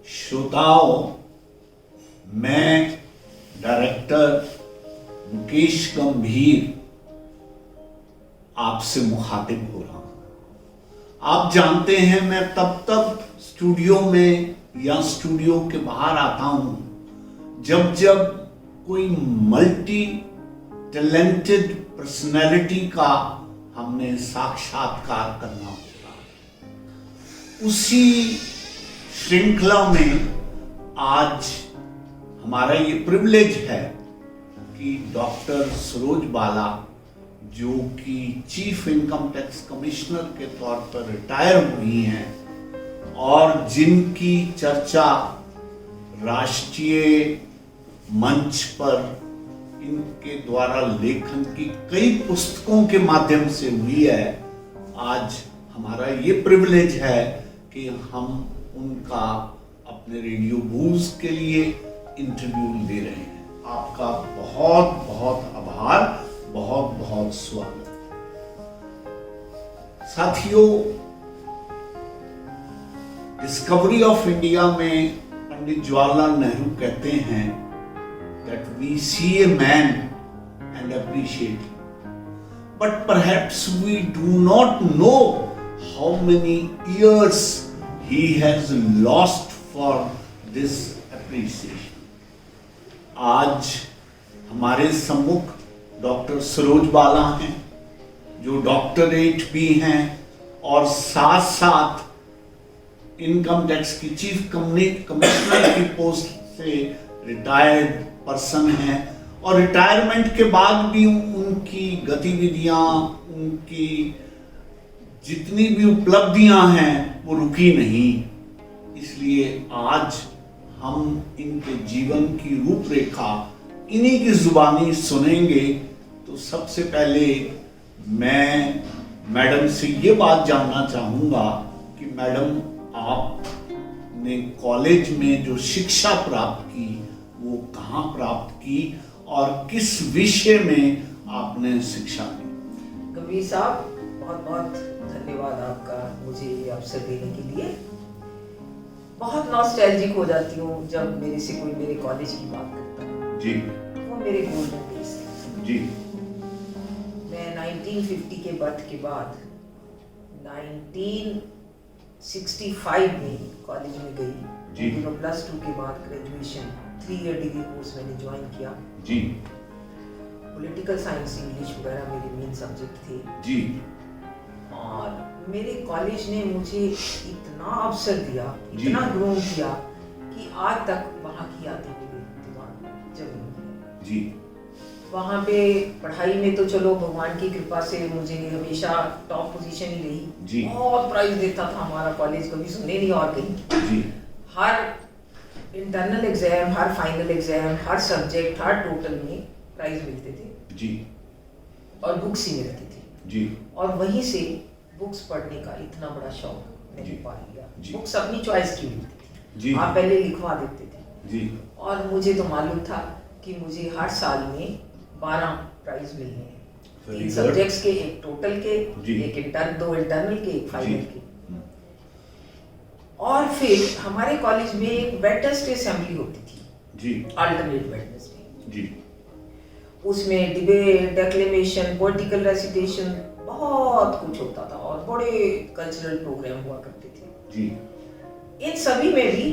श्रोताओं, मैं डायरेक्टर मुकेश गंभीर आपसे मुखातिब हो रहा हूं। आप जानते हैं मैं तब स्टूडियो में या स्टूडियो के बाहर आता हूं जब कोई मल्टी टैलेंटेड पर्सनैलिटी का हमने साक्षात्कार करना होता है। उसी श्रृंखला में आज हमारा ये प्रिविलेज है कि डॉक्टर सरोज बाला, जो कि चीफ इनकम टैक्स कमिश्नर के तौर पर रिटायर हुई हैं और जिनकी चर्चा राष्ट्रीय मंच पर इनके द्वारा लेखन की कई पुस्तकों के माध्यम से हुई है, आज हमारा ये प्रिविलेज है कि हम उनका अपने रेडियो बूज के लिए इंटरव्यू ले रहे हैं। आपका बहुत बहुत आभार, बहुत बहुत स्वागत। साथियों, डिस्कवरी ऑफ इंडिया में पंडित जवाहरलाल नेहरू कहते हैं that we see a man and appreciate him, but perhaps we do not know how many years he has lost for this appreciation. आज हमारे सम्मुख डॉक्टर सरोज बाला हैं, जो डॉक्टरेट भी हैं और साथ साथ इनकम टैक्स की चीफ कमिश्नर की पोस्ट से रिटायर्ड पर्सन हैं और रिटायरमेंट के बाद भी उनकी गतिविधियां, उनकी जितनी भी उपलब्धियां हैं वो रुकी नहीं। इसलिए आज हम इनके जीवन की रूपरेखा इन्हीं की जुबानी सुनेंगे। तो सबसे पहले मैं मैडम से ये बात जानना चाहूँगा कि मैडम, आपने कॉलेज में जो शिक्षा प्राप्त की वो कहाँ प्राप्त की और किस विषय में आपने शिक्षा ली? गंभीर साहब, बहुत बहुत धन्यवाद आपका मुझे ये अवसर देने के लिए। बहुत नॉस्टैल्जिक हो जाती हूँ जब मेरे से कोई मेरे कॉलेज की बात करता है। जी। वो मेरे गोल्डन डेज थे। जी। मैं 1950 के बर्थ के बाद 1965 में कॉलेज में गई। जी। +2 के बाद ग्रेजुएशन 3 ईयर डिग्री कोर्स मैंने ज्वाइन किया। जी। पॉलिटिकल साइंस, इंग्लिश वगैरह मेरे मेन सब्जेक्ट थे। जी। और मेरे कॉलेज ने मुझे इतना अवसर दिया, इतना ग्रोम किया कि आज तक वहाँ की यादें मेरे दिमाग में जमी हुई है। जी। वहाँ पे पढ़ाई में तो चलो भगवान की कृपा से मुझे हमेशा टॉप पोजीशन ही रही। जी। बहुत प्राइज देता था हमारा कॉलेज, कभी सुने नहीं और कहीं। जी। हर इंटरनल एग्जाम, हर फाइनल एग्जाम, हर सब्जेक्ट, हर टोटल में प्राइज मिलते थे। जी। और बुक्स ही मिलती थी। जी। और वहीं से बुक्स पढ़ने का इतना बड़ा शौक मैंने पा लिया। बुक्स अपनी चॉइस की मिलती थी। जी। आप पहले लिखवा देते थे। जी। और मुझे तो मालूम था कि मुझे हर साल में 12 प्राइज मिलने हैं। 3 सब्जेक्ट्स के, एक टोटल के, एक 2 इंटरनल के, एक फाइनल के। और फिर हमारे कॉलेज में एक वेडनेसडे असेंबली होती थी। जी। Alternate Wednesday. जी। उसमें डिबेट, डेक्लेमेशन, पॉलिटिकल रेसिटेशन, बहुत कुछ होता था और बड़े कल्चरल प्रोग्राम हुआ करते थे। जी। इन सभी में भी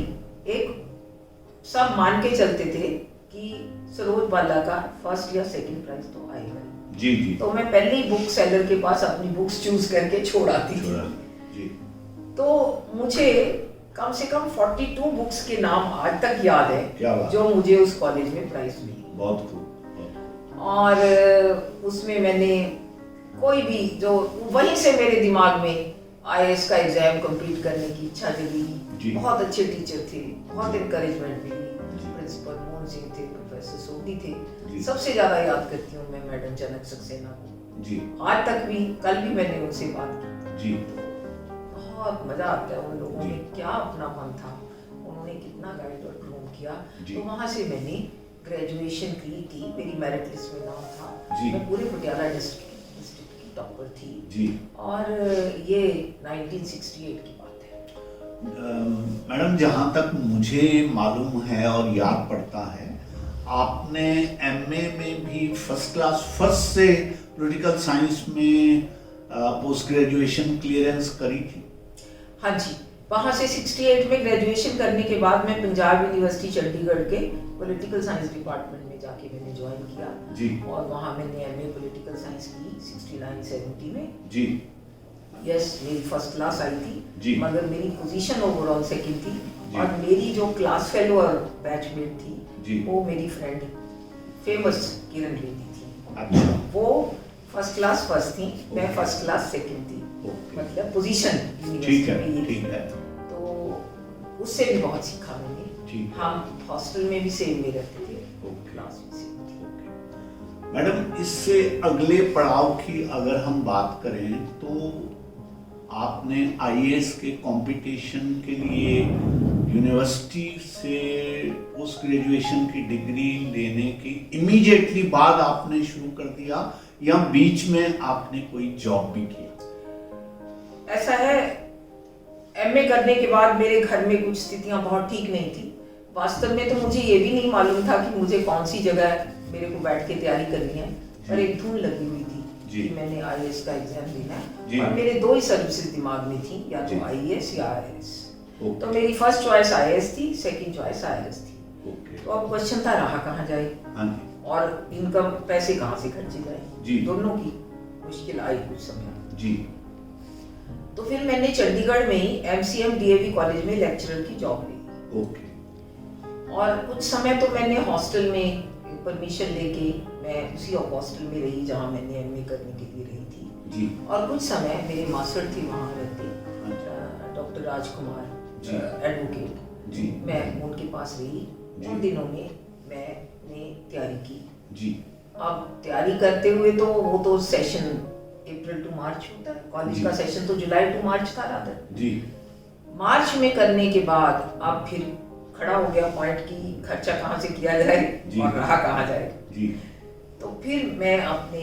एक सब मान के चलते थे कि सरोज बाला का फर्स्ट या सेकंड प्राइज तो आएगा। जी जी। तो मैं पहले ही बुक सेलर के पास अपनी बुक्स चूज करके छोड़ आती थी। जी। तो मुझे कम से कम 42 बुक्स के नाम आज तक याद है जो मुझे उस कॉलेज में प्राइज मिली। बहुत खूब। और उसमें मैंने कोई भी जो वहीं से मेरे दिमाग में IAS का एग्जाम कंप्लीट करने की इच्छा जगी। बहुत अच्छे टीचर थे, बहुत इनकरेजमेंट मिली। प्रिंसिपल मोहन सिंह थे, प्रोफेसर सोडी थे। सबसे ज्यादा याद करती हूँ मैं मैडम जनक सक्सेना को। जी। आज तक भी, कल भी मैंने उनसे बात की। जी। बहुत मजा आता है। उन लोगों में क्या अपनापन था, उन्होंने कितना गाइड और ग्रूम किया। तो वहाँ से मैंने ग्रेजुएशन की। मेरी मेरिट लिस्ट में नाम था। मैं पूरे पटियाला डिस्ट्रिक्ट की टॉपर थी। जी। और ये 1968 की बात है। मैडम, जहाँ तक मुझे मालूम है और याद पड़ता है, आपने एमए में भी फर्स्ट क्लास फर्स्ट से पॉलिटिकल साइंस में पोस्ट ग्रेजुएशन क्लियरेंस करी थी। हाँ जी, वहाँ से 68 में ग्रेजुएशन करने के बाद मैं पंजाब यूनिवर्सिटी चंडीगढ़ के पॉलिटिकल साइंस डिपार्टमेंट में जाके मैंने ज्वाइन किया जी। और वहाँ मैंने एमए पॉलिटिकल साइंस की 69-70 में जी। यस, मेरी फर्स्ट क्लास आई थी जी। मगर मेरी पोजीशन ओवरऑल सेकंड थी जी। और मेरी जो क्लास फेलो और बैचमेट थी जी। वो मेरी फ्रेंड फेमस किरण बेदी थी। अच्छा। वो फर्स्ट क्लास फर्स्ट थी, मैं फर्स्ट क्लास सेकंड थी, मतलब पोजीशन ठीक है, यूनिवर्सिटी में ठीक है। तो उससे भी बहुत सीखा मैंने। ठीक है। हम हॉस्टल में भी सेम में रहते थे, क्लास में सेम थी। मैडम, इससे अगले पड़ाव की अगर हम बात करें तो आपने आईएएस के कंपटीशन के लिए यूनिवर्सिटी से पोस्ट ग्रेजुएशन की डिग्री लेने की इमीडिएटली बाद आपने शुरू कर दिया या बीच में आपने कोई जॉब भी किया? ऐसा है, एमए करने के बाद मेरे घर में कुछ स्थितियां बहुत ठीक नहीं थी। वास्तव में तो मुझे ये भी नहीं मालूम था कि मुझे कौन सी जगह मेरे को बैठ के तैयारी करनी है, पर एक धुन लगी हुई थी कि मैंने आईएएस का एग्जाम देना है और मेरे दो ही सर्विसेज दिमाग में थी, या तो आईएएस या आईआरएस। तो मेरी फर्स्ट चॉइस आईएएस थी, सेकंड चॉइस आईआरएस थी। तो अब क्वेश्चन था रहा कहाँ जाए और इनकम पैसे कहाँ से खर्चे जाए, दोनों की मुश्किल आई कुछ समय जी। तो फिर मैंने चंडीगढ़ में ही एमसीएम डीएवी कॉलेज में लेक्चरर की जॉब ली। और कुछ समय तो मैंने हॉस्टल में परमिशन लेके मैं उसी हॉस्टल में रही जहाँ मैंने एमए करने के लिए रही थी जी। और कुछ समय मेरे मास्टर थे वहाँ रहते, डॉक्टर राजकुमार एडवोकेट जी, मैं उनके पास रही। उन दिनों में मैंने तैयारी की जी। अब तैयारी करते हुए तो वो तो सेशन अप्रैल टू मार्च होता है, कॉलेज का सेशन तो जुलाई टू मार्च था राधा जी। मार्च में करने के बाद अब फिर खड़ा हो गया पॉइंट कि खर्चा कहाँ से किया जाए और रहा कहाँ जाए जी। तो फिर मैं अपने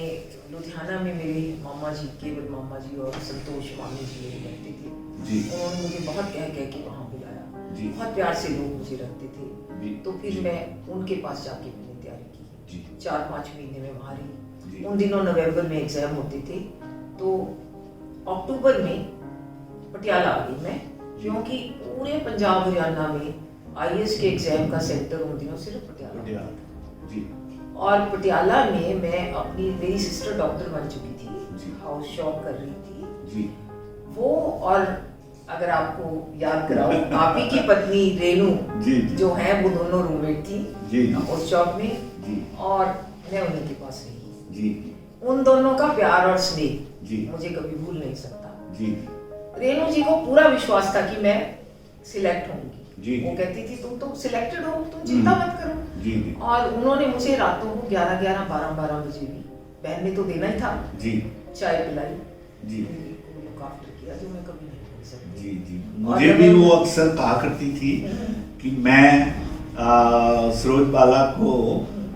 लुधियाना में मेरे मामा जी, केवल मामा जी और संतोष मामी जी मेरे रहते थे जी। उन्होंने मुझे बहुत कह के वहाँ बुलाया जी। बहुत प्यार से लोग मुझे रखते थे जी। तो फिर मैं उनके पास जाके मैंने तैयारी की जी। 4-5 महीने में वहाँ रही। उन दिनों नवंबर में एग्जाम होते थे, तो अक्टूबर में पटियाला आ गई मैं, क्योंकि पूरे पंजाब हरियाणा में आईएएस के एग्जाम का सेंटर उन दिनों सिर्फ पटियाला जी। और पटियाला में मैं मेरी सिस्टर डॉक्टर बन चुकी थी, हाउस जॉब कर रही थी जी। वो और अगर आपको याद कराऊं, आप ही की पत्नी रेनू जी, जी। जो है वो दोनों रूममेट थी जी। उस जॉब में जी। और मैं उन्हीं के पास रही जी। उन दोनों का प्यार और स्नेह मुझे कभी भूल नहीं सकता जी। रेनू जी को पूरा विश्वास था कि मैं सिलेक्ट होंगी जी। वो कहती थी तुम तो सिलेक्टेड हो, तुम चिंता मत करो जी। और उन्होंने मुझे रातों को 11-11, 12-12 बजे भी बहन ने तो देना ही था जी, चाय पिलाई जी, लुक आफ्टर किया, जो मैं कभी नहीं भूल सकती जी जी। मुझे भी वो अक्सर कहा करती थी कि मैं सरोज बाला को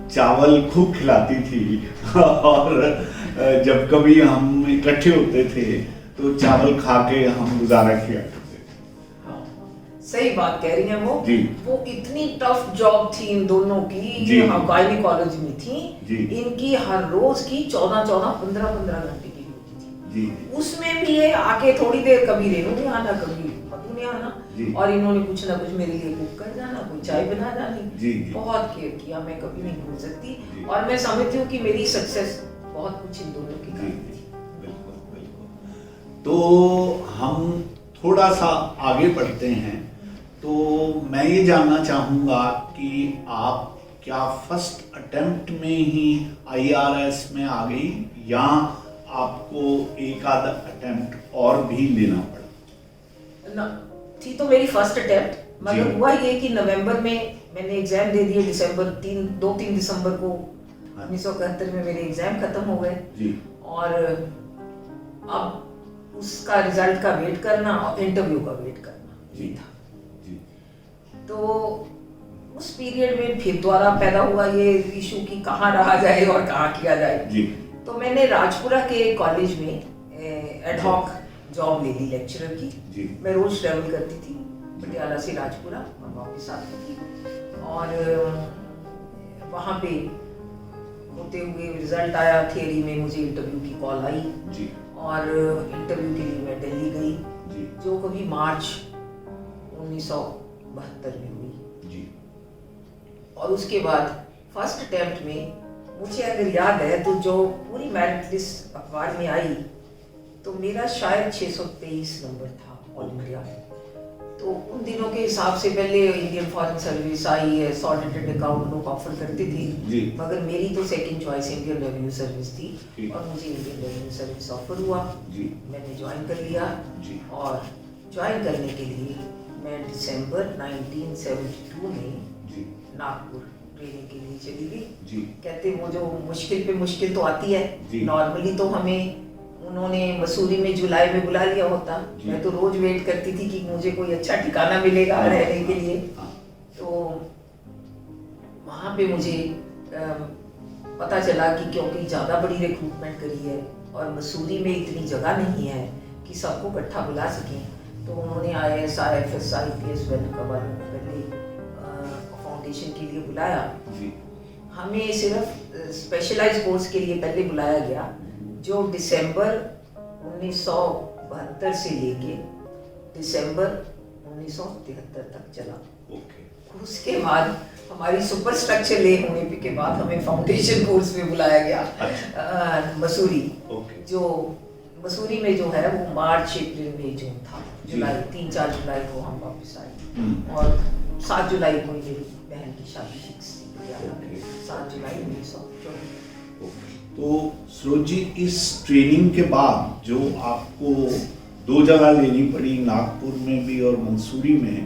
चावल खूब खिलाती थी और जब कभी हम इकट्ठे होते थे तो चावल खा के हम गुजारा किया करते। सही बात कह रही हैं वो इतनी टफ जॉब थी इन दोनों की, गायनिकोलॉजी में थी इनकी, हर रोज की 14-14, 15-15 घंटे की ड्यूटी थी। उसमें भी ये आके थोड़ी देर कभी रेनू ने आना, कभी मधु ने आना और इन्होंने कुछ ना कुछ मेरे लिए कुक कर जाना, कोई चाय बना जानी, बहुत केयर किया, मैं कभी नहीं भूल सकती। और मैं समझती हूँ कि मेरी सक्सेस बहुत कुछ इन दोनों की कारण थी। तो हम थोड़ा सा आगे बढ़ते हैं, तो मैं ये जानना चाहूँगा कि आप क्या फर्स्ट अटेम्प्ट में ही आईआरएस में आ गई या आपको एक आधा अटेम्प्ट और भी लेना पड़ा? ना, थी तो मेरी फर्स्ट अटेम्प्ट, मगर हुआ ये कि नवंबर में मैंने एग्जाम दे दिए, 2-3 दिसंबर को 1971 में मेरे एग्जाम खत्म हो गए और अब उसका रिजल्ट का वेट करना और इंटरव्यू का वेट करना ये था जी। तो उस पीरियड में फिर द्वारा पैदा हुआ ये इशू कि कहाँ रहा जाए और कहाँ किया जाए जी। तो मैंने राजपुरा के कॉलेज में एडहॉक जॉब ले ली लेक्चरर की जी। मैं रोज ट्रैवल करती थी पटियाला से राजपुरा और वापस आती थी। और वहाँ पे होते हुए रिजल्ट आया, थियरी में मुझे इंटरव्यू की कॉल आई जी। और इंटरव्यू के लिए मैं दिल्ली गई जी। जो कभी मार्च 1972 में हुई जी। और उसके बाद फर्स्ट अटेम्प्ट में मुझे अगर याद है तो जो पूरी मेरिट लिस्ट अखबार में आई तो मेरा शायद 623 नंबर था ऑल इंडिया में। तो उन दिनों के हिसाब से पहले Indian foreign service, IAS, audited account लोग ऑफर करते थे, मगर मेरी तो second choice Indian revenue service थी और मुझे इंडियन रेवेन्यू सर्विस ऑफर हुआ। मैंने ज्वाइन कर लिया और ज्वाइन करने के लिए मैं दिसंबर 1972 में नागपुर ट्रेनिंग के लिए चली गई। कहते वो जो मुश्किल पे मुश्किल तो आती है, नॉर्मली तो हमें उन्होंने मसूरी में जुलाई में बुला लिया होता, मैं तो रोज वेट करती थी कि मुझे कोई अच्छा ठिकाना मिलेगा रहने के लिए। तो वहाँ पे मुझे पता चला कि क्योंकि ज़्यादा बड़ी रिक्रूटमेंट करी है और मसूरी में इतनी जगह नहीं है कि सबको इकट्ठा बुला सकें, तो उन्होंने IAS, IFS, IPS वालों को पहले फाउंडेशन के लिए बुलाया। हमें सिर्फ स्पेशलाइज्ड कोर्स के लिए पहले बुलाया गया जो दिसंबर 1972 से लेके दिसंबर 1973 तक चला। उसके बाद हमारी सुपर स्ट्रक्चर ले होने के बाद हमें फाउंडेशन कोर्स में बुलाया गया मसूरी। जो मसूरी में जो है वो मार्च, अप्रैल, मई, जून था। जुलाई 3-4 जुलाई को हम वापस आए और 7 जुलाई को मेरी बहन की शादी फिक्स थी, 7 जुलाई 1974। तो सरोज जी, इस ट्रेनिंग के बाद जो आपको 2 जगह लेनी पड़ी, नागपुर में भी और मंसूरी में,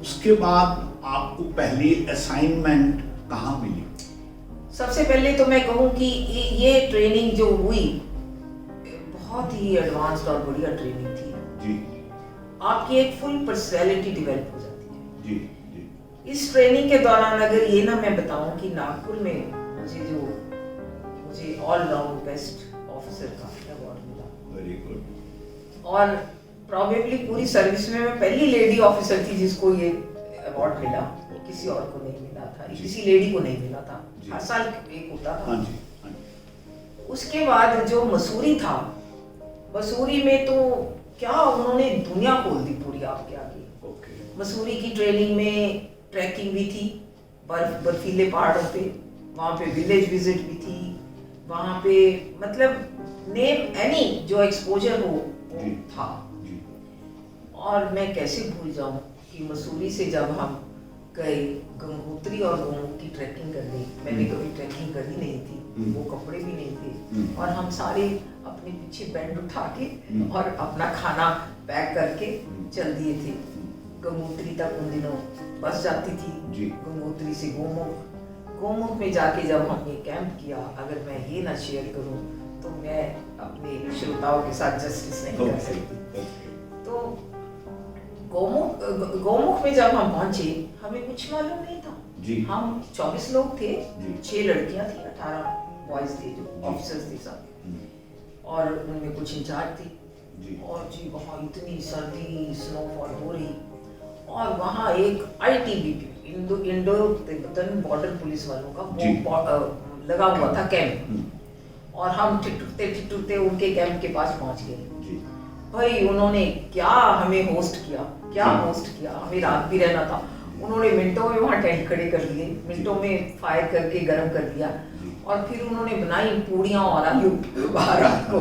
उसके बाद आपको पहली असाइनमेंट कहाँ मिली? सबसे पहले तो मैं कहूँ कि ये ट्रेनिंग जो हुई बहुत ही एडवांस्ड और बढ़िया ट्रेनिंग थी जी। आपकी एक फुल पर्सनैलिटी डेवलप हो जाती है जी। जी। इस ट्रेनिंग के दौरान अगर ये ना मैं बताऊं कि नागपुर में मुझे ऑल राउंड बेस्ट ऑफिसर का अवार्ड मिला। Very good. और प्रोबेबली पूरी सर्विस में मैं पहली लेडी ऑफिसर थी जिसको ये अवार्ड मिला, किसी और को नहीं मिला था, किसी लेडी को नहीं मिला था, हर साल एक होता था। हाँ जी। उसके बाद जो मसूरी था, मसूरी में तो क्या उन्होंने दुनिया खोल दी पूरी आपके आगे। मसूरी की ट्रेनिंग में ट्रैकिंग भी थी, बर्फीले पहाड़ों पे, वहाँ पे विलेज विजिट भी थी, वहाँ पे मतलब नेम एनी जो एक्सपोजर हो था। और मैं कैसे भूल जाऊं कि मसूरी से जब हम गए गंगोत्री और गोमुख की ट्रैकिंग करने, मैंने कभी ट्रैकिंग करी नहीं थी, वो कपड़े भी नहीं थे, और हम सारे अपने पीछे बैंड उठा के और अपना खाना पैक करके चल दिए थे। गंगोत्री तक उन दिनों बस जाती थी, गंगोत्री से गोमुख में जाके जब हमने कैंप किया, अगर मैं ये ना शेयर करूं तो मैं अपने श्रोताओं के साथ जस्टिस नहीं कर सकती। तो गोमुख में जब हम पहुंचे, हमें कुछ मालूम नहीं था। हम 24 लोग थे, 6 लड़कियां थी, 18 बॉयज थे जो ऑफिसर्स थे सब, और उनमें कुछ इंचार्ज थे। और जी वहाँ इतनी सर्दी, स्नोफॉल हो रही, और वहाँ एक ITBP Indo Tibetan border police वालों का वो लगा हुआ था कैंप, और हम ठिठुरते उनके कैंप के पास पहुंच गए। भाई उन्होंने क्या हमें होस्ट किया, हमें रात भी रहना था। उन्होंने मिनटों में वहाँ टेंट खड़े कर लिए, मिनटों में फायर करके गर्म कर दिया, और फिर उन्होंने बनाई पूड़ियाँ और आलू रात को,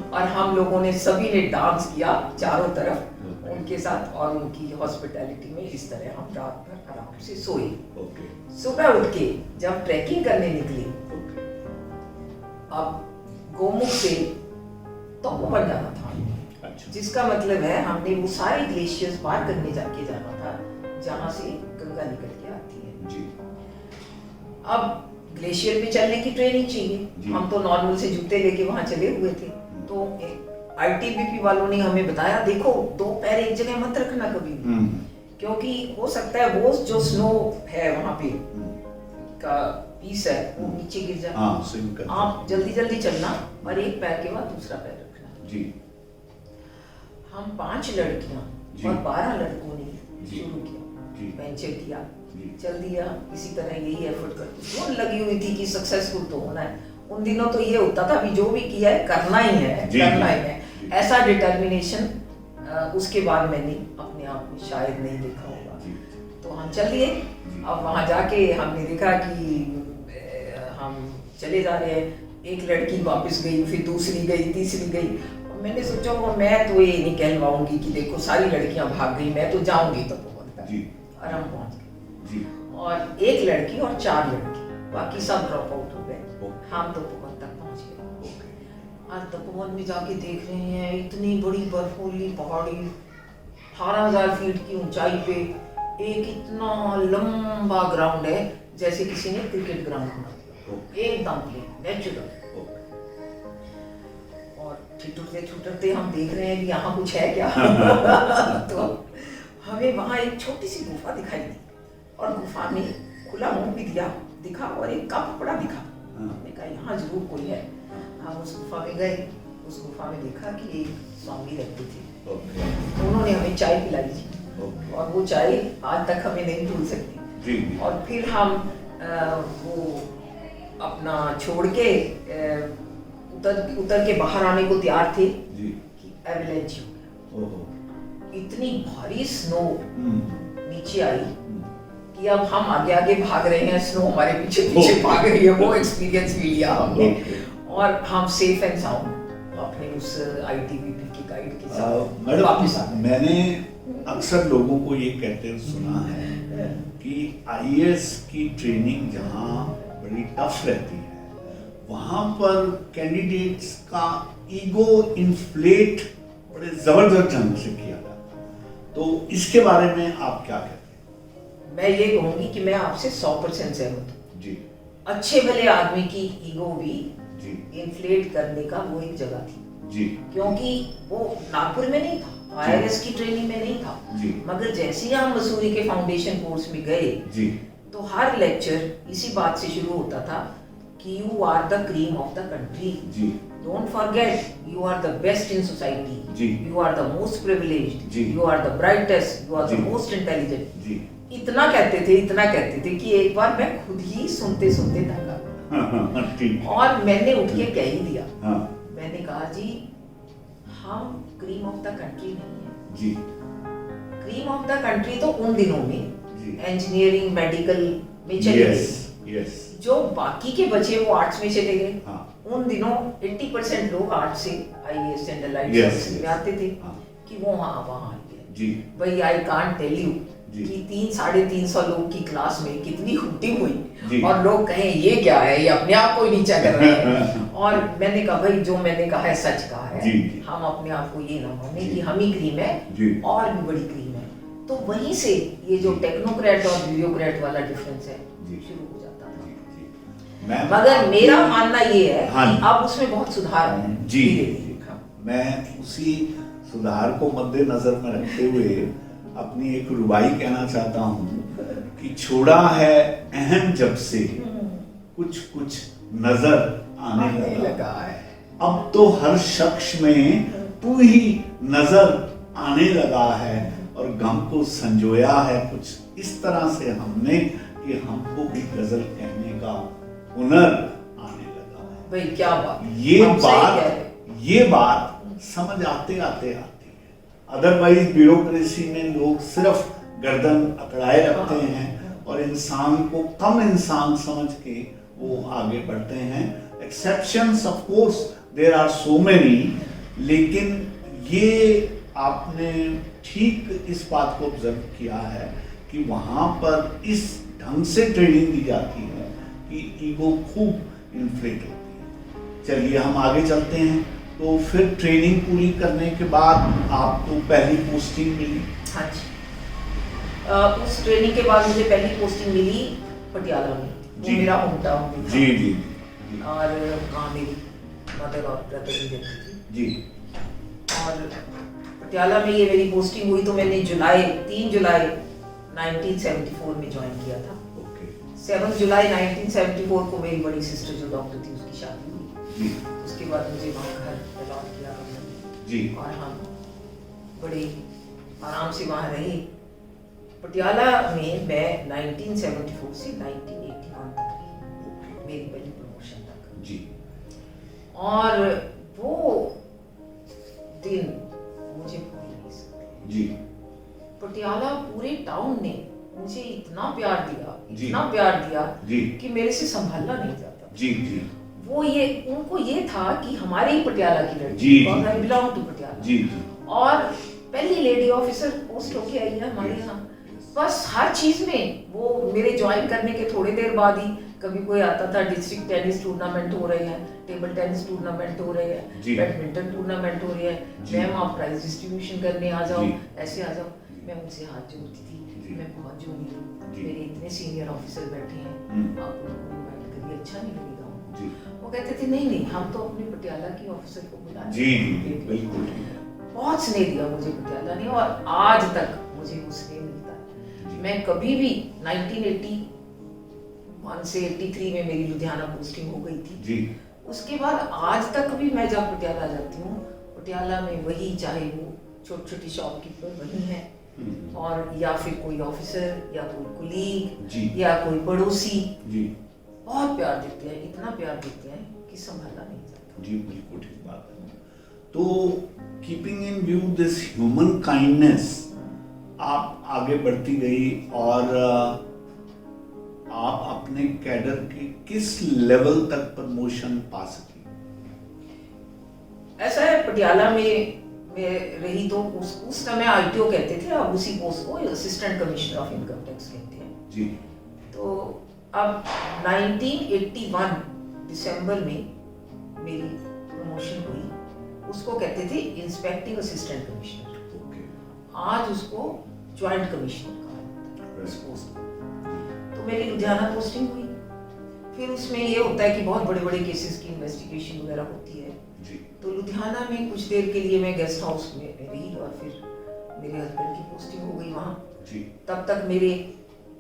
और हम लोगों ने सभी ने डांस किया चारों तरफ उनके साथ, और उनकी हॉस्पिटैलिटी में इस तरह हम रात भर आराम से सोए। सुबह उठ के जब ट्रैकिंग करने निकले, अब गोमुख से तपोवन जाना था, जिसका मतलब है हमने वो सारे ग्लेशियर्स पार करने जाना था जहाँ से गंगा निकल के आती है। अब ग्लेशियर पे चलने की ट्रेनिंग चाहिए, हम तो नॉर्मल से जूते लेके वहां चले हुए थे। तो ITBP वालों ने हमें बताया, देखो 2 पैर एक जगह मत रखना कभी भी, क्योंकि हो सकता है वो जो स्नो है वहां पे का पीस है वो नीचे गिर जाए। आप जल्दी चलना और एक पैर के बाद दूसरा पैर रखना। हम 5 लड़कियां और 12 लड़कों ने शुरू किया, जी, वेंचर किया, जी, चल दिया। इसी तरह यही एफर्ट करती थी, लगी हुई थी कि सक्सेसफुल तो होना है। उन दिनों तो ये होता था, अभी जो भी किया है करना ही है, जी, करना ही जी, है, जी। ऐसा डिटर्मिनेशन उसके बाद मैंने अपने आप में शायद नहीं देखा होगा। जी, तो हम चल दिए। अब वहाँ जाके हमने देखा कि हम चले जा रहे हैं, एक लड़की वापस गई, फिर दूसरी गई, तीसरी गई। मैंने सोचा वो मैं तो ये नहीं कहलवाऊंगी कि देखो सारी लड़कियां भाग गई, मैं तो जाऊंगी तो बहुत तक। और हम पहुंच गए, और एक लड़की और 4 लड़के, बाकी सब ड्रॉप आउट हो गए। हम तो बहुत तक पहुंच गए। आज तपोवन में जाके देख रहे हैं, इतनी बड़ी बर्फीली पहाड़ी, 18,000 फीट की ऊंचाई पे एक इतना लंबा ग्राउंड है, जैसे किसी ने क्रिकेट ग्राउंड बना दिया, एकदम प्लेन, नेचुरल। और ठिठुरते हम देख रहे हैं कि यहाँ कुछ है क्या। तो हमें वहाँ एक छोटी सी गुफा दिखाई दी, और गुफा में खुला मुंह भी दिखा और एक कप पड़ा दिखा। हमने कहा यहाँ जरूर कोई है। हम उस गुफा में गए, उस गुफा में देखा कि एक स्वामी रहते थे। तो उन्होंने हमें चाय पिलाई थी, और वो चाय आज तक हमें नहीं भूल सकती। और फिर हम वो अपना छोड़ के उतर के बाहर आने को तैयार थे कि एवलांच हो गया। इतनी भारी स्नो नीचे आई कि अब हम आगे आगे भाग रहे हैं, स्नो हमारे पीछे पीछे भाग रही है। वो एक्सपीरियंस भी लिया हमने, और हम सेफ एंड साउंड अपने उस आईटीबीपी के गाइड के साथ वापस आ गए। मैंने अक्सर लोगों को ये कहते सुना है कि आईएएस की ट्रेनिंग जहाँ बड़ी टफ रहती है, वहाँ पर कैंडिडेट्स का ईगो इन्फ्लेट बड़े जबरदस्त ढंग से किया जाता है। तो इसके बारे में आप क्या कहते हैं? मैं ये कहूंगी कि मैं आपसे 100% सहमत हूँ जी। अच्छे भले आदमी की ईगो भी जी। इन्फ्लेट करने का वो एक जगह थी जी, क्योंकि वो नागपुर में नहीं था, आईआरएस की ट्रेनिंग में नहीं था जी। मगर जैसे ही हम मसूरी के फाउंडेशन कोर्स में गए जी, तो हर लेक्चर इसी बात से शुरू होता था कि you are the cream of the country, जी, don't forget you are the best in society, जी, you are the most privileged, जी, you are the brightest, you are the जी, मोस्ट इंटेलिजेंट। जी। इतना कहते थे कि एक बार मैं खुद ही सुनते थका। ठीक। और मैंने उठ के कह ही दिया, हाँ, मैंने कहा जी हम क्रीम ऑफ द कंट्री नहीं है। जी, क्रीम ऑफ द कंट्री तो उन दिनों में जी, इंजीनियरिंग मेडिकल में चले गए, यस, जो बाकी के बचे वो आर्ट्स में चले गए। हाँ, उन दिनों 80% लोग आर्ट्स से IAS and allied Yes, services में आते थे, हाँ, कि वो वहाँ आ गए। जी, भाई आई कांट टेल यू जी, कि 300-350 लोग की क्लास में कितनी हुट्टी हुई, जी। और लोग कहें ये क्या है, ये अपने आप को ही नीचा कर रहे हैं। और मैंने कहा भाई जो मैंने कहा है सच कहा है, जी। हम अपने आप को ये ना माने जी। कि हम ही क्रीम है, जी। और भी बड़ी क्रीम है। तो वहीं से ये जो टेक्नोक्रेट और ब्यूरोक्रेट वाला डिफरेंस है जी। शुरू हो जाता था। मैं मगर मेरा मानना ये है हाँ कि अब उसमें बहुत सुधार है। जी, धीरे-धीरे। हाँ। मैं उसी सुधार को मद्देनजर में रखते हुए अपनी एक रुबाई कहना चाहता हूँ कि छोड़ा है अहम जब से कुछ कुछ नजर आने लगा है। अब तो हर शख्स में तू ही नजर आने लगा है, और गम को संजोया है कुछ इस तरह से हमने कि हमको भी गजल कहने का हुनर आने लगा है। भाई क्या बात, ये बात समझ आते आती है। अदरवाइज ब्यूरोक्रेसी में लोग सिर्फ गर्दन अकड़ाए रखते हैं और इंसान को कम इंसान समझ के वो आगे बढ़ते हैं। Exceptions of course there are so many, लेकिन ये आपने ठीक इस बात को ऑब्जर्व किया है कि वहाँ पर इस ढंग से ट्रेनिंग दी जाती है कि ईगो खूब इन्फ्लेट होती है। चलिए हम आगे चलते हैं। तो फिर ट्रेनिंग पूरी करने के बाद आपको पहली पोस्टिंग मिली? हाँ जी, उस ट्रेनिंग के बाद मुझे पहली पोस्टिंग मिली पटियाला में, वो मेरा होम टाउन भी था। जी जी जी। और वहाँ मेरी मदर और ब्रदर भी रहती थी जी। और पटियाला में ये मेरी पोस्टिंग हुई तो मैंने 3 जुलाई 1974 में ज्वाइन किया था। 7 जुलाई 1974 को मेरी बड़ी सिस्टर जो डॉक्टर थी उसकी शादी हुई। उसके बाद मुझे वहाँ घर अलॉट किया जी। और हम बड़े आराम से वहाँ रहे। पटियाला में मैं 1974 से 1981 तक रही, मेरी पहली प्रमोशन तक जी। और वो दिन मुझे भूल नहीं सकते जी। पटियाला पूरे टाउन ने मुझे इतना प्यार दिया, जी। इतना प्यार दिया जी। कि मेरे से संभालना नहीं जाता। जी जी वो ये उनको ये था कि हमारे ही पटियाला की लड़की, जी, और जी। आई बिलोंग टू पटियाला, जी जी और पहली लेडी ऑफिसर पोस्ट होके आई है हमारे यहाँ। बस हर चीज में वो मेरे ज्वाइन करने के थोड़ी देर बाद ही कभी कोई आता था, डिस्ट्रिक्ट टेनिस टूर्नामेंट हो रहे हैं, टेबल टेनिस टूर्नामेंट हो रहे हैं, जी। बैडमिंटन टूर्नामेंट हो रहे हैं, जी। मैम आप प्राइज डिस्ट्रीब्यूशन करने आ जाओ, जी। ऐसे आ जाओ। मैं उनसे हाथ जोड़ती थी, जी। मैं पहुंच जाऊंगी, जी। मेरे इतने सीनियर ऑफिसर बैठे हैं, आप उनको इनवाइट करिए, अच्छा नहीं लगेगा उनको? जी। वो कहते थे नहीं नहीं, हम तो अपने पटियाला की ऑफिसर को बुला जी जी बिल्कुल। बहुत स्नेह दिया मुझे पटियाला ने, और आज तक मुझे वो स्नेह मिलता है। मैं कभी भी 1981 से 83 में मेरी लुधियाना पोस्टिंग हो गई थी जी। उसके बाद आज तक भी मैं जब पटियाला जाती हूँ, पटियाला में वही, चाहे वो छोटी छोटी शॉपकीपर वही है, और या फिर कोई ऑफिसर या कोई कुलीग जी। या कोई पड़ोसी, जी बहुत प्यार देते हैं, इतना प्यार देते हैं कि संभाला नहीं जाता। जी बिल्कुल ठीक बात है। तो keeping in view this human kindness, आप आगे बढ़ती गई और आप अपने कैडर के किस लेवल तक प्रमोशन पा सकी? ऐसा है, पटियाला में मैं रही तो उस समय आईटीओ कहते थे, अब उसी पोस्ट को assistant commissioner of income tax कहते हैं जी। तो अब 1981 दिसंबर में मेरी प्रमोशन हुई, उसको कहते थे इंस्पेक्टिंग असिस्टेंट कमिश्नर। ओके। आज उसको ज्वाइंट कमिश्नर कहा जाता है उस पोस्ट को। तो मेरी लुधियाना पोस्टिंग हुई, फिर उसमें ये होता है कि बहुत बड़े बड़े केसेस की इन्वेस्टिगेशन वगैरह होती है जी। तो लुधियाना में कुछ देर के लिए मैं गेस्ट हाउस में रही, और फिर मेरे हस्बैंड की पोस्टिंग हो गई वहाँ। जी। तब तक मेरे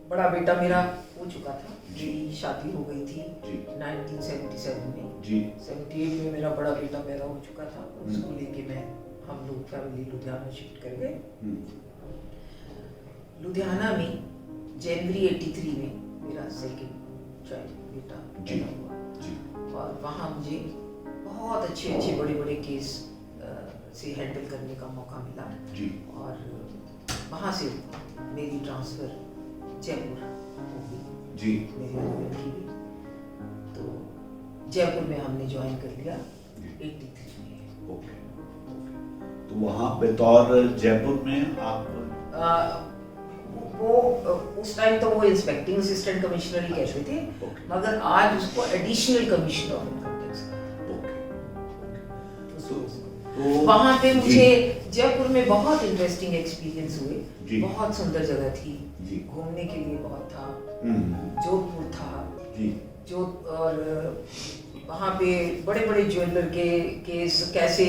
बड़ा बेटा मेरा हो चुका था, मेरी शादी हो गई थी जी। 1977 में। जी। 78 में मेरा बड़ा बेटा पैदा हो चुका था, उसको लेके हम लोग फैमिली लुधियाना शिफ्ट कर गए। लुधियाना में जनवरी 83 में मेरा सेकंड चाइल्ड बेटा पैदा हुआ, और वहाँ मुझे बहुत अच्छे बड़े केस से हैंडल करने का मौका मिला जी। और वहाँ से मेरी ट्रांसफ़र जयपुर हो गई जी। मेरे हस्बैंड की भी। तो जयपुर में हमने ज्वाइन कर लिया 83 में। ओके। तो वहाँ बतौर जयपुर में आप वो उस टाइम तो वो इंस्पेक्टिंग असिस्टेंट कमिश्नर ही कहते थे, मगर आज उसको additional commissioner of income tax तो वहाँ पे मुझे जयपुर में बहुत इंटरेस्टिंग एक्सपीरियंस हुए, बहुत सुंदर जगह थी, घूमने के लिए बहुत था। जोधपुर था जो, और वहाँ पे बड़े बड़े ज्वेलर के केस कैसे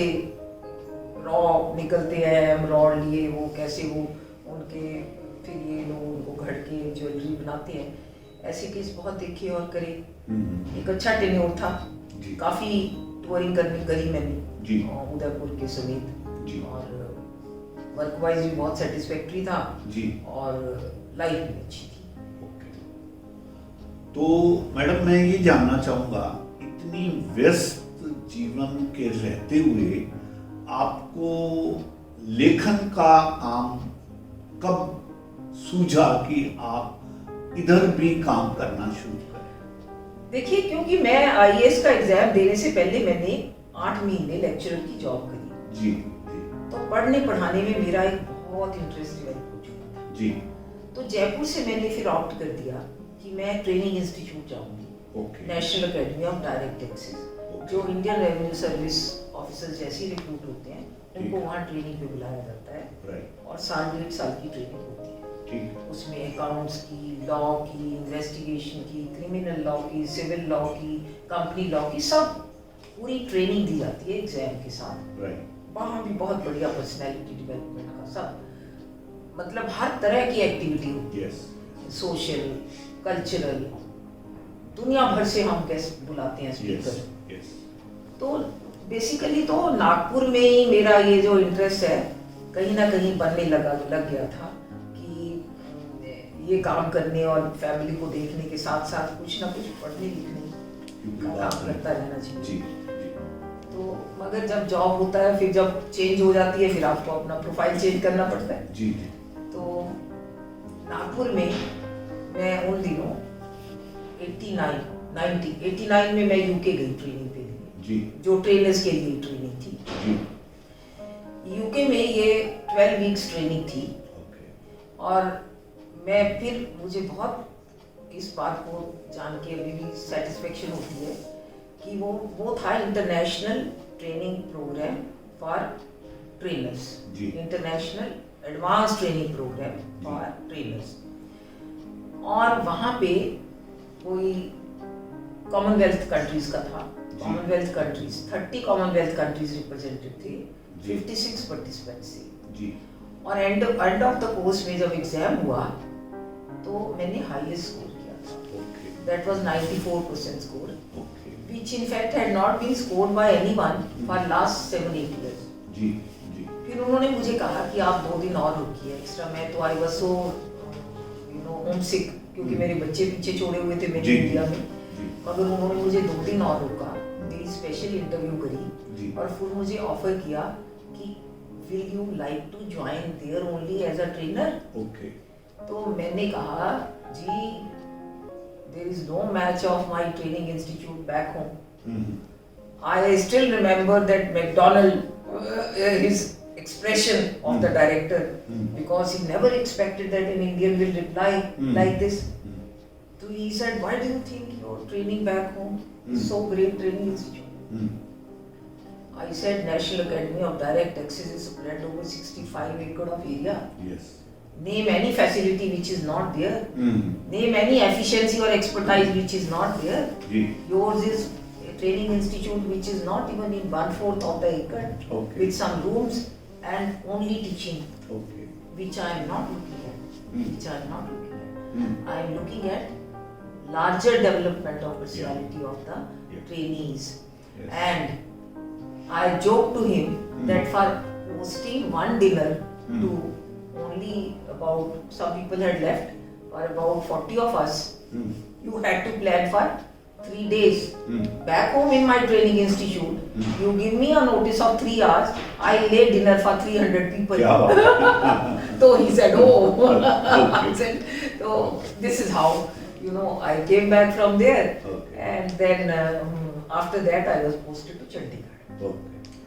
रॉ निकलते हैं, एमरॉड लिए वो कैसे वो उनके फिर ये लोग उनको घड़ के ज्वेलरी बनाते हैं, ऐसे केस बहुत देखे और करे। एक अच्छा टेन्योर था, काफ़ी टूरिंग करी मैंने उदयपुर के समेत, और वर्क वाइज भी बहुत सेटिस्फैक्ट्री था और लाइफ भी अच्छी थी। तो मैडम मैं ये जानना चाहूँगा, इतनी व्यस्त जीवन के रहते हुए आपको लेखन का काम कब सूझा कि आप इधर भी काम करना शुरू करें? देखिए, क्योंकि मैं आईएएस का एग्जाम देने से पहले मैंने 8 महीने लेक्चरर की जॉब करी जी। तो पढ़ने पढ़ाने में मेरा एक बहुत इंटरेस्ट डेवलप हो चुका था जी। तो जयपुर से मैंने फिर ऑप्ट कर दिया कि मैं ट्रेनिंग इंस्टीट्यूट जाऊंगी, national academy of direct taxes, जो इंडियन रेवेन्यू सर्विस ऑफिसर जैसे रिक्रूट होते हैं उनको वहाँ ट्रेनिंग पे बुलाया जाता है, और 1.5 साल की ट्रेनिंग होती है। उसमें अकाउंट्स की, लॉ की, इन्वेस्टिगेशन की, क्रिमिनल लॉ की, सिविल लॉ की, कंपनी लॉ की, सब पूरी ट्रेनिंग दी जाती है एग्जाम के साथ। वहाँ भी बहुत बढ़िया पर्सनैलिटी डेवलपमेंट का सब, मतलब हर तरह की एक्टिविटी होती है, सोशल, कल्चरल, दुनिया भर से हम गेस्ट बुलाते हैं स्पीकर। तो बेसिकली तो नागपुर में ही मेरा ये जो इंटरेस्ट है कहीं ना कहीं बनने लग गया था कि ये काम करने और फैमिली को देखने के साथ साथ कुछ ना कुछ पढ़ने लिखने का काम करता रहना चाहिए। जी। तो मगर जब जॉब होता है, फिर जब चेंज हो जाती है, फिर आपको अपना प्रोफाइल चेंज करना पड़ता है। जी। तो नागपुर में मैं उन दिनों 89 में मैं यूके गई ट्रेनिंग के लिए। जी। जो ट्रेनर्स के लिए ट्रेनिंग थी। जी। यूके में ये 12 वीक्स ट्रेनिंग थी। और मैं फिर मुझे बहुत इस बात को जान के अभी भी सेटिस्फेक्शन होती है कि वो था international training program for trainers, international advance training program for trainers. और वहाँ पे कोई कॉमनवेल्थ कंट्रीज का था। Commonwealth countries 30 commonwealth countries represented थे, 56 पार्टिसिपेंट्स थे। जी। और एंड ऑफ द कोर्स में जब एग्जाम हुआ तो मैंने हाईएस्ट स्कोर किया था। That was 94% score, which in fact had not been scored by anyone for last 7-8 years. जी। फिर उन्होंने मुझे कहा कि आप 2 दिन और रुकिए एक्स्ट्रा। मैं तो आई वाज सो होमसिक, क्योंकि मेरे बच्चे पीछे छोड़े हुए थे मेरे इंडिया में। मगर उन्होंने मुझे 2 दिन और रोका, मेरी स्पेशल इंटरव्यू करी और फिर मुझे ऑफर किया कि will you like to join there only as a trainer. तो मैंने कहा जी, there is no match of my training institute back home. I still remember that McDonald, his expression of the director, because he never expected that an Indian will reply like this. So he said, why do you think your training back home is so great training institute? I said, National Academy of Direct Access is spread over 65 acre of area. Yes. Name any facility which is not there. Name any efficiency or expertise which is not there. Yours is a training institute which is not even in 1/4 of the acre, with some rooms and only teaching, which I am not looking at. I am looking at larger development of personality of the trainees. And I joked to him that for hosting one dinner to only about, some people had left, or about 40 of us, you had to plan for 3 days. Back home in my training institute, you give me a notice of 3 hours, I lay dinner for 300 people. So he said, oh. I said, so this is how, I came back from there. And then after that I was posted to Chandigarh.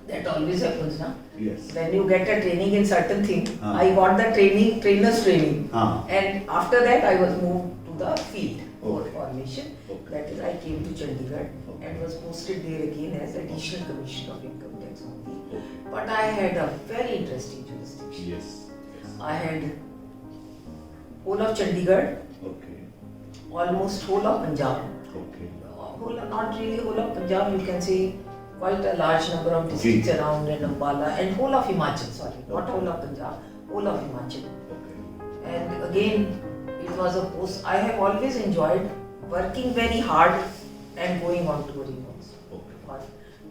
That always happens, na? Yes. When you get a training in certain thing, I got the trainer's training. And after that I was moved to the field for formation. That is, I came to Chandigarh and was posted there again as Additional Commissioner of Income Tax only. But I had a very interesting jurisdiction. Yes. I had whole of Chandigarh, almost whole of Punjab. Not really whole of Punjab, you can say quite a large number of districts around, and Ambala, and whole of Himachal, not whole of Punjab, whole of Himachal. And again, it was a post. I have always enjoyed working very hard and going on touring also.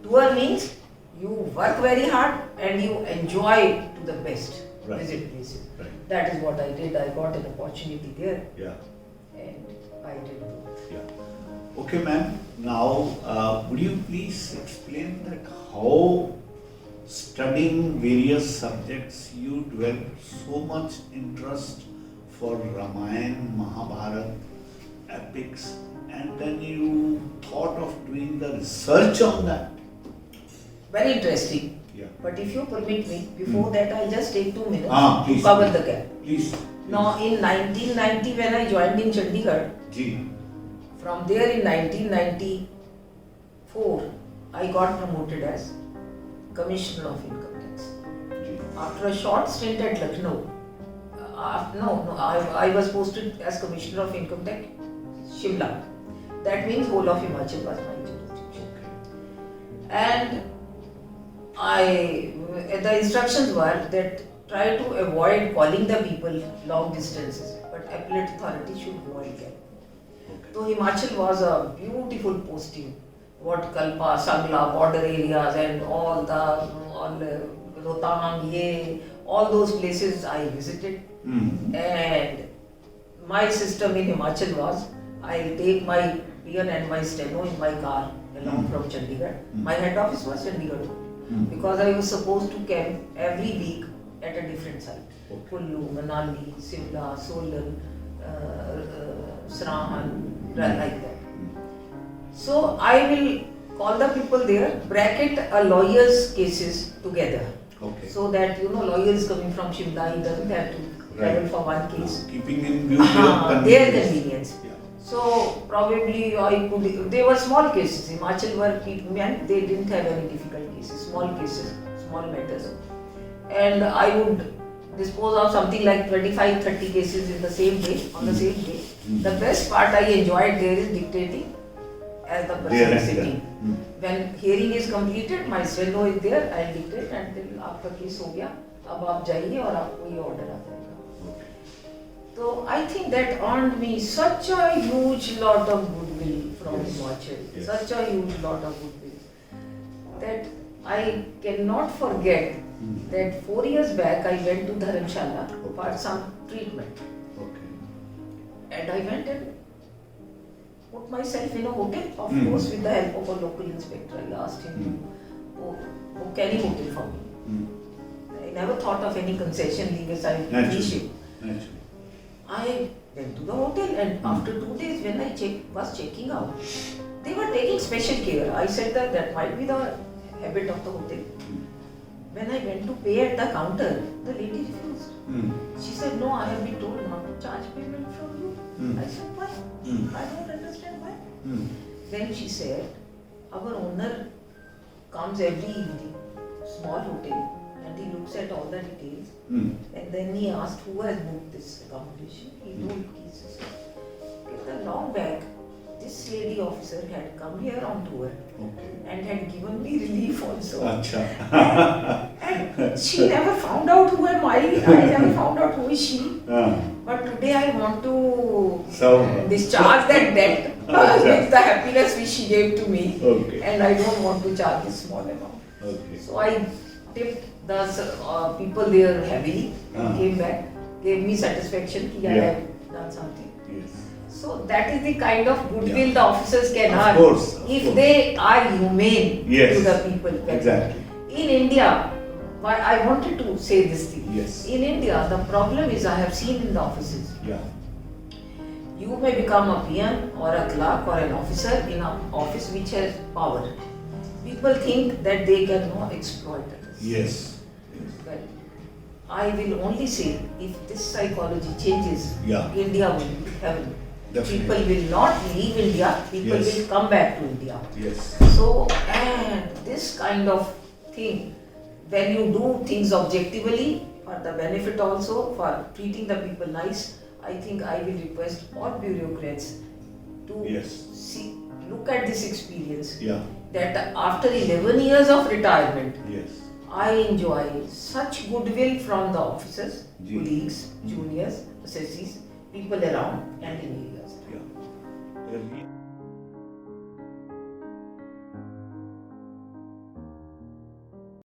Tour means you work very hard and you enjoy to the best. Visit places. That is what I did. I got an opportunity there. And I did both. Okay, ma'am. Now, would you please explain that how studying various subjects you developed so much interest for Ramayana, Mahabharata, epics, and then you thought of doing the research on that? Very interesting. But if you permit me, before that I'll just take 2 minutes to cover the gap. Please. Now, in 1990 when I joined in Chandigarh, from there in 1994, I got promoted as Commissioner of Income Tax. After a short stint at Lucknow, I was posted as Commissioner of Income Tax, Shimla. That means whole of Himachal was my jurisdiction. And the instructions were that try to avoid calling the people long distances, but appellate authority should go and get. So Himachal was a beautiful posting. What Kalpa, Sangla, border areas, and all Rohtang, all those places I visited. And my system in Himachal was, I'll take my peon and my steno in my car along from Chandigarh. My head office was Chandigarh because I was supposed to camp every week at a different site. Kullu, Manali, Simla, Solan, Srahan, like that. So I will call the people there, bracket a lawyer's cases together. Okay. So that lawyer is coming from Shimla, he doesn't have to travel for one case. Keeping in view their convenience. Yeah. So probably I could. They were small cases. Himachal were people, they didn't have any difficult cases, small cases, small matters, and I would dispose of something like 25-30 cases in the same day, on the same day. The best part I enjoyed there is dictating as the person is sitting. When hearing is completed, my steno is there, I'll dictate until आपका case हो गया, अब आप जाइए और आपको ये order आ जाएगा. So I think that earned me such a huge lot of goodwill from Himachal, such a huge lot of goodwill, that I cannot forget that 4 years back I went to Dharamshala for some treatment. And I went and put myself in a hotel, of course with the help of a local inspector. I asked him to book any hotel for me. I never thought of any concession leave aside. Naturally. I went to the hotel and after 2 days when I was checking out, they were taking special care. I said that might be the habit of the hotel. When I went to pay at the counter, the lady refused. She said, no, I have been told not to charge payment from you. I said, why? I don't understand why. Then she said, our owner comes every evening, small hotel, and he looks at all the details. And then he asked who has booked this accommodation. He told Jesus. With a long back, this lady officer had come here on tour and had given me relief also. And she never found out who am I never found out who is she. But today I want to discharge that debt with the happiness which she gave to me. And I don't want to charge this small amount. So I tipped the people there heavily and came back, gave me satisfaction that I have done something. So that is the kind of goodwill the officers can earn if they are humane to the people. Exactly. In India, I wanted to say this thing. In India, the problem is I have seen in the offices. You may become a peon or a clerk or an officer in an office which has power. People think that they cannot exploit others. Well, I will only say if this psychology changes, India will be heaven. People will not leave India, people will come back to India. So, and this kind of thing, when you do things objectively, for the benefit also, for treating the people nice, I think I will request all bureaucrats to look at this experience. That after 11 years of retirement, I enjoy such goodwill from the officers, colleagues, juniors, assessees, people around and in areas.